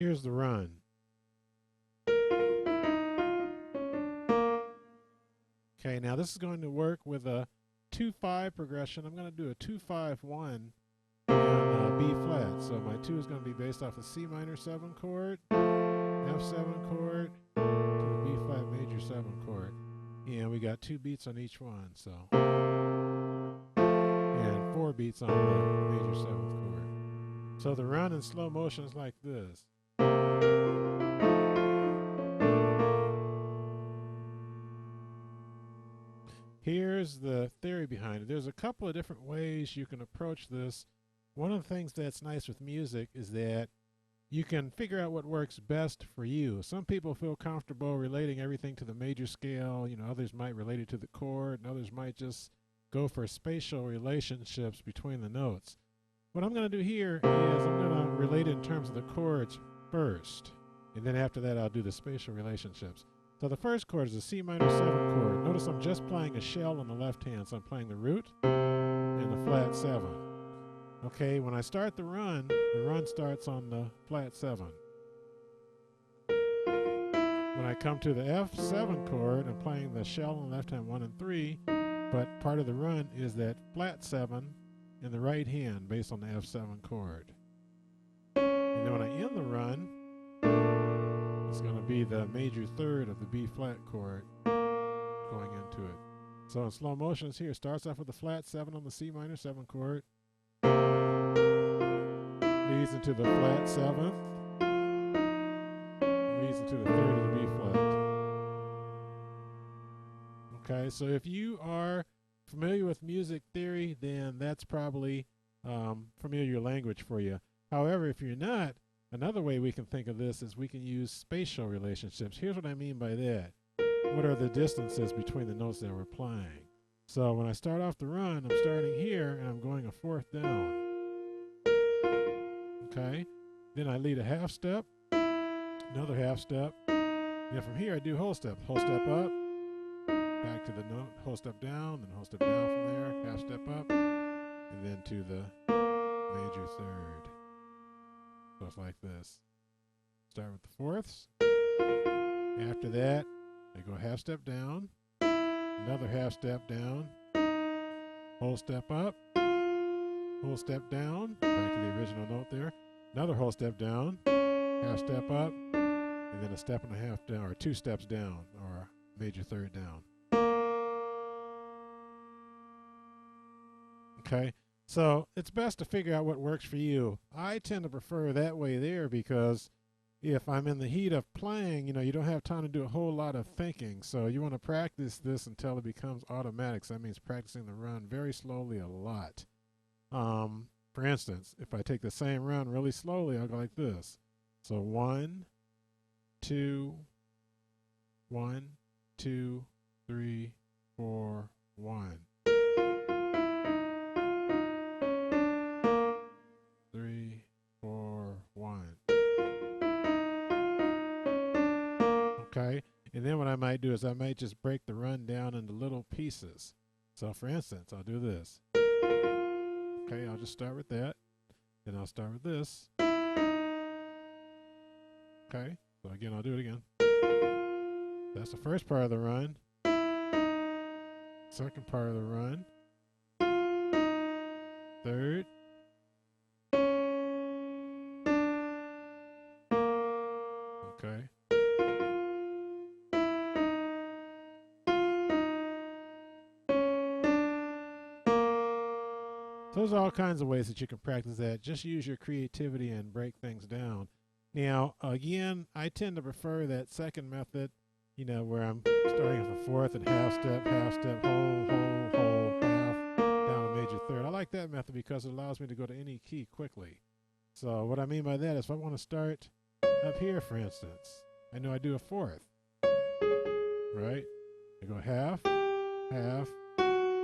Here's the run. Okay, now this is going to work with a 2-5 progression. I'm going to do a 2-5-1 in B flat. So my 2 is going to be based off a C minor 7 chord, F7 chord, to the B flat major 7 chord. And we got 2 beats on each one, so. And 4 beats on the major 7th chord. So the run in slow motion is like this. Here's the theory behind it. There's a couple of different ways you can approach this. One of the things that's nice with music is that you can figure out what works best for you. Some people feel comfortable relating everything to the major scale. You know, others might relate it to the chord, and others might just go for spatial relationships between the notes. What I'm going to do here is I'm going to relate it in terms of the chords first, and then after that I'll do the spatial relationships. So the first chord is a C minor 7 chord. Notice I'm just playing a shell on the left hand, so I'm playing the root and the flat 7. Okay, when I start the run starts on the flat 7. When I come to the F7 chord, I'm playing the shell on the left hand 1 and 3, but part of the run is that flat 7 in the right hand based on the F7 chord. And then when I end the run, it's going to be the major 3rd of the B flat chord going into it. So in slow motion, it's here. It starts off with the flat 7 on the C minor 7 chord, leads into the flat 7th, leads into the 3rd of the B flat. Okay, so if you are familiar with music theory, then that's probably familiar language for you. However, if you're not, another way we can think of this is we can use spatial relationships. Here's what I mean by that. What are the distances between the notes that we're playing? So when I start off the run, I'm starting here and I'm going a 4th down. Okay, then I lead a half step, another half step. Then from here I do whole step up, back to the note, whole step down, then whole step down from there, half step up, and then to the major 3rd. So it's like this. Start with the 4ths. After that, I go half step down, another half step down, whole step up, whole step down, back to the original note there, another whole step down, half step up, and then a step and a half down, or 2 steps down, or major 3rd down. Okay, so it's best to figure out what works for you. I tend to prefer that way there because if I'm in the heat of playing, you know, you don't have time to do a whole lot of thinking. So you want to practice this until it becomes automatic. So that means practicing the run very slowly a lot. For instance, if I take the same run really slowly, I'll go like this. So 1, 2, 1, 2, 3, 4, 1. 3, 4, 1. Okay, and then what I might do is I might just break the run down into little pieces. So for instance, I'll do this. Okay, I'll just start with that. Then I'll start with this. Okay, so again, I'll do it again. That's the first part of the run. Second part of the run. Third. Okay. So there's all kinds of ways that you can practice that. Just use your creativity and break things down. Now, again, I tend to prefer that second method, you know, where I'm starting with a 4th and half step, whole, half, down a major 3rd. I like that method because it allows me to go to any key quickly. So what I mean by that is if I want to start up here, for instance, I know I do a 4th, right? I go half,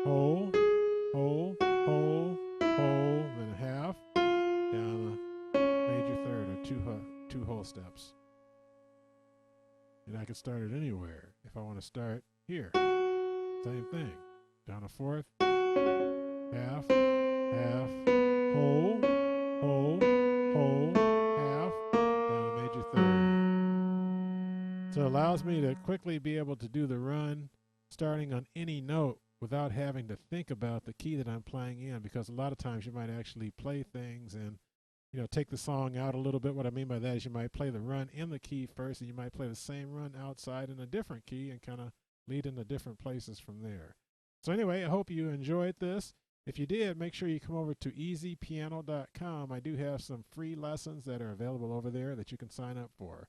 whole, then a half, down a major 3rd, or two whole steps. And I can start it anywhere. If I want to start here, same thing. Down a 4th, half, whole, half, down a major allows me to quickly be able to do the run starting on any note without having to think about the key that I'm playing in, because a lot of times you might actually play things and take the song out a little bit. What I mean by that is you might play the run in the key first, and you might play the same run outside in a different key and kind of lead into different places from there. So anyway, I hope you enjoyed this. If you did, make sure you come over to easypiano.com. I do have some free lessons that are available over there that you can sign up for.